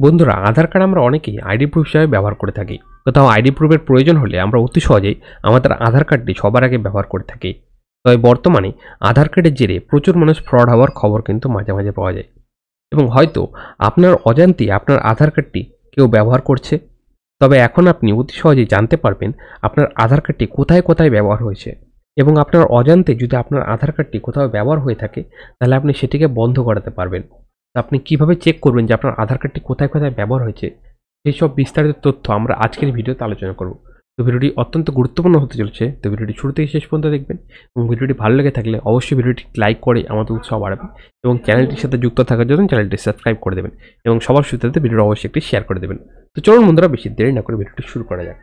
বন্ধুরা, আধার কার্ড আমরা অনেকেই আইডি প্রুফ হিসাবে ব্যবহার করে থাকি। কোথাও আইডি প্রুফের প্রয়োজন হলে আমরা অতি সহজেই আমাদের আধার কার্ডটি সবার আগে ব্যবহার করে থাকি। তবে বর্তমানে আধার কার্ডের জেরে প্রচুর মানুষ ফ্রড হওয়ার খবর কিন্তু মাঝে মাঝে পাওয়া যায়, এবং হয়তো আপনার অজান্তে আপনার আধার কার্ডটি কেউ ব্যবহার করছে। তবে এখন আপনি অতি সহজেই জানতে পারবেন আপনার আধার কার্ডটি কোথায় কোথায় ব্যবহার হয়েছে, এবং আপনার অজান্তে যদি আপনার আধার কার্ডটি কোথাও ব্যবহার হয়ে থাকে তাহলে আপনি সেটিকে বন্ধ করাতে পারবেন। তো আপনি কিভাবে চেক করবেন যে আপনার আধার কার্ডটি কোথায় কোথায় ব্যবহার হয়েছে, সেই সব বিস্তারিত তথ্য আমরা আজকের ভিডিওতে আলোচনা করব। তো ভিডিওটি অত্যন্ত গুরুত্বপূর্ণ হতে চলেছে, তো ভিডিওটি শুরু থেকে শেষ পর্যন্ত দেখবেন। এবং ভিডিওটি ভালো লেগে থাকলে অবশ্যই ভিডিওটি লাইক করে আমাদের উৎসাহ বাড়াবেন, এবং চ্যানেলটির সাথে যুক্ত থাকার জন্য চ্যানেলটি সাবস্ক্রাইব করে দেবেন, এবং সবার শুরুতে ভিডিওটি অবশ্যই একটি শেয়ার করে দেবেন। তো চলুন বন্ধুরা, বেশি দেরি না করে ভিডিওটি শুরু করা যাক।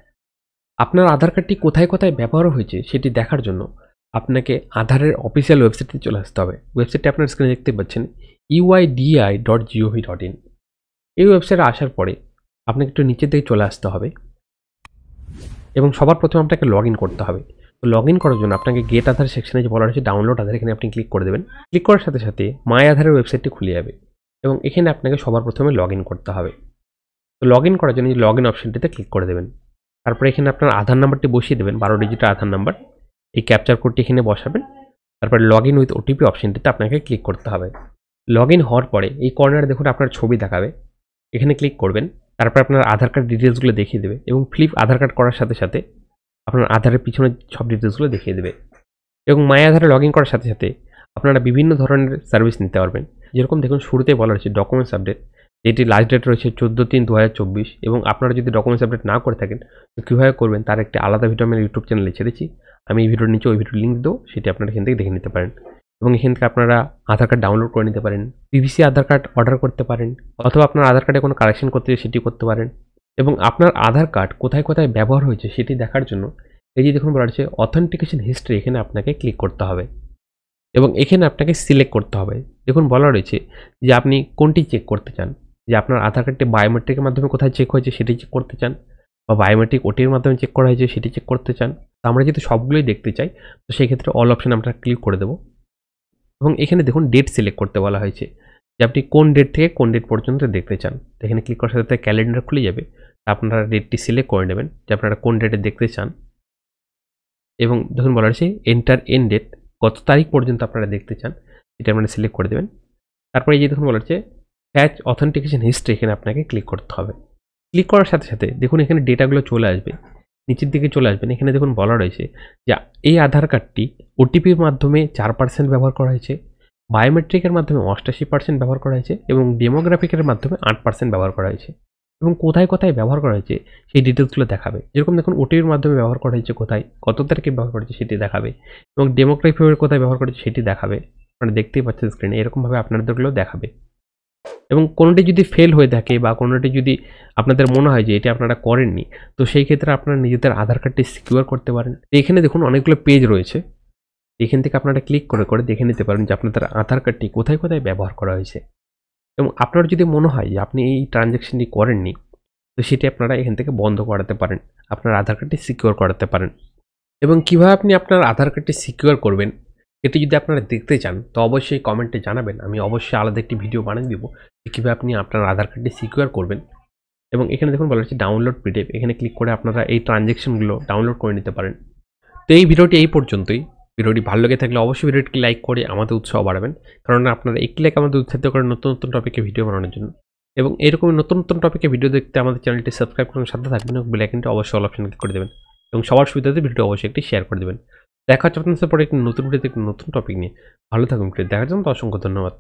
আপনার আধার কার্ডটি কোথায় কোথায় ব্যবহার হয়েছে সেটি দেখার জন্য আপনাকে আধারের অফিসিয়াল ওয়েবসাইটে চলে আসতে হবে। ওয়েবসাইটটি আপনার স্ক্রিনে দেখতে পাচ্ছেন, uidi.gov.in। এই ওয়েবসাইটে আসার পরে আপনাকে একটু নিচের দিকে চলে আসতে হবে, এবং সবার প্রথমে আপনাকে লগ ইন করতে হবে। তো লগ ইন করার জন্য আপনাকে গেট আধার সেকশনে যে বলা হয়েছে ডাউনলোড আধার, এখানে আপনি ক্লিক করে দেবেন। ক্লিক করার সাথে সাথে মাই আধারের ওয়েবসাইটটি খুলে যাবে, এবং এখানে আপনাকে সবার প্রথমে লগ ইন করতে হবে। তো লগ ইন করার জন্য এই লগ ইন অপশনটিতে ক্লিক করে দেবেন। তারপরে এখানে আপনার আধার নাম্বারটি বসিয়ে দেবেন, 12 ডিজিটের আধার নাম্বার। এই ক্যাপচার কোডটি এখানে বসাবেন। তারপরে লগ ইন উইথ ওটিপি অপশনটিতে আপনাকে ক্লিক করতে হবে। লগ ইন হওয়ার পরে এই কর্নারে দেখুন আপনার ছবি দেখাবে, এখানে ক্লিক করবেন। তারপর আপনার আধার কার্ড ডিটেলসগুলো দেখিয়ে দেবে, এবং ফ্লিপ আধার কার্ড করার সাথে সাথে আপনার আধারের পিছনে সব ডিটেলসগুলো দেখিয়ে দেবে। এবং মাই আধারে লগ ইন করার সাথে সাথে আপনারা বিভিন্ন ধরনের সার্ভিস নিতে পারবেন। যেরকম দেখুন শুরুতে বলা রয়েছে ডকুমেন্টস আপডেট, যেটি লাস্ট ডেট রয়েছে 14/3/2024। এবং আপনারা যদি ডকুমেন্টস আপডেট না করে থাকেন তো কীভাবে করবেন তার একটি আলাদা ভিডিও আমি ইউটিউব চ্যানেলে ছেড়েছি। আমি এই ভিডিওর নিচে ওই ভিডিওর লিঙ্ক দেবো, সেটি আপনারা এখান থেকে দেখে নিতে পারেন। এবং এখান থেকে আপনারা আধার কার্ড ডাউনলোড করে নিতে পারেন, পিভিসি আধার কার্ড অর্ডার করতে পারেন, অথবা আপনার আধার কার্ডে কোনো কারেকশন করতে চাই সেটি করতে পারেন। এবং আপনার আধার কার্ড কোথায় কোথায় ব্যবহার হয়েছে সেটি দেখার জন্য এই যে দেখুন বলা হচ্ছে অথেন্টিকেশন হিস্ট্রি, এখানে আপনাকে ক্লিক করতে হবে, এবং এখানে আপনাকে সিলেক্ট করতে হবে। দেখুন বলা রয়েছে যে আপনি কোনটি চেক করতে চান, যে আপনার আধার কার্ডটি বায়োমেট্রিকের মাধ্যমে কোথায় চেক হয়েছে সেটি চেক করতে চান, বা বায়োমেট্রিক ওটির মাধ্যমে চেক করা হয়েছে সেটি চেক করতে চান। তো আমরা যদি সবগুলোই দেখতে চাই তো সেই ক্ষেত্রে অল অপশন আমরা ক্লিক করে দেবো। এবং এখানে দেখুন ডেট সিলেক্ট করতে বলা হয়েছে, যে আপনি কোন ডেট থেকে কোন ডেট পর্যন্ত দেখতে চান। তো এখানে ক্লিক করার সাথে ক্যালেন্ডার খুলে যাবে, আপনারা ডেটটি সিলেক্ট করে নেবেন যে আপনারা কোন ডেটে দেখতে চান। এবং দেখুন বলা হয়েছে এন্টার এন্ড ডেট, কত তারিখ পর্যন্ত আপনারা দেখতে চান এটা আপনারা সিলেক্ট করে দেবেন। তারপরে এই যে দেখুন বলা হচ্ছে ফ্যাচ অথেন্টিকেশন হিস্ট্রি, এখানে আপনাকে ক্লিক করতে হবে। ক্লিক করার সাথে সাথে দেখুন এখানে ডেটাগুলো চলে আসবে, নিচের দিকে চলে আসবেন। এখানে দেখুন বলা রয়েছে যে এই আধার কার্ডটি ওটিপির মাধ্যমে 4% ব্যবহার করা হয়েছে, বায়োমেট্রিকের মাধ্যমে 88% ব্যবহার করা হয়েছে, এবং ডেমোগ্রাফিকের মাধ্যমে 8% ব্যবহার করা হয়েছে। এবং কোথায় কোথায় ব্যবহার করা হয়েছে সেই ডিটেলসগুলো দেখাবে। যেরকম দেখুন ওটিপির মাধ্যমে ব্যবহার করা হয়েছে কোথায়, কত তারিখে ব্যবহার করেছে সেটি দেখাবে, এবং ডেমোগ্রাফিকের কোথায় ব্যবহার করেছে সেটি দেখাবে। আপনারা দেখতেই পাচ্ছেন স্ক্রিনে, এরকমভাবে আপনাদেরগুলো দেখাবে। এবং কোনোটি যদি ফেল হয়ে থাকে বা কোনোটি যদি আপনাদের মনে হয় যে এটি আপনারা করেননি, তো সেই ক্ষেত্রে আপনারা নিজেদের আধার কার্ডটি সিকিউর করতে পারেন। এখানে দেখুন অনেকগুলো পেজ রয়েছে, এখান থেকে আপনারা ক্লিক করে করে দেখে নিতে পারেন যে আপনাদের আধার কার্ডটি কোথায় কোথায় ব্যবহার করা হয়েছে। এবং আপনার যদি মনে হয় যে আপনি এই ট্রানজ্যাকশনটি করেননি, তো সেটি আপনারা এখান থেকে বন্ধ করাতে পারেন, আপনার আধার কার্ডটি সিকিউর করাতে পারেন। এবং কীভাবে আপনি আপনার আধার কার্ডটি সিকিউর করবেন এটি যদি আপনারা দেখতে চান তো অবশ্যই কমেন্টে জানাবেন, আমি অবশ্যই আলাদা একটি ভিডিও বানিয়ে দেবো যে কীভাবে আপনি আপনার আধার কার্ডটি সিকিউর করবেন। এবং এখানে দেখুন বলা হচ্ছে ডাউনলোড পিডিএফ, এখানে ক্লিক করে আপনারা এই ট্রানজ্যাকশনগুলো ডাউনলোড করে নিতে পারেন। তো এই ভিডিওটি এই পর্যন্তই। ভিডিওটি ভালো লেগে থাকলে অবশ্যই ভিডিওটি লাইক করে আমাদের উৎসাহ বাড়াবেন, কারণ আপনারা একটি লাইক আমাদের উৎসাহিত করেন নতুন নতুন টপিকে ভিডিও বানানোর জন্য। এবং এরকম নতুন নতুন টপিকে ভিডিও দেখতে আমাদের চ্যানেলটি সাবস্ক্রাইব করুন, সাথে থাকবেন, এবং বেল আইকনটি অবশ্যই অল অপশন ক্লিক করে দেবেন, এবং সবার সুবিধাতে ভিডিও অবশ্যই একটি শেয়ার করে দেবেন। দেখা হচ্ছে আপনাদের পরে একটি নতুন ভিডিওতে একটি নতুন টপিক নিয়ে। ভালো থাকুন, দেখার জন্য অসংখ্য ধন্যবাদ।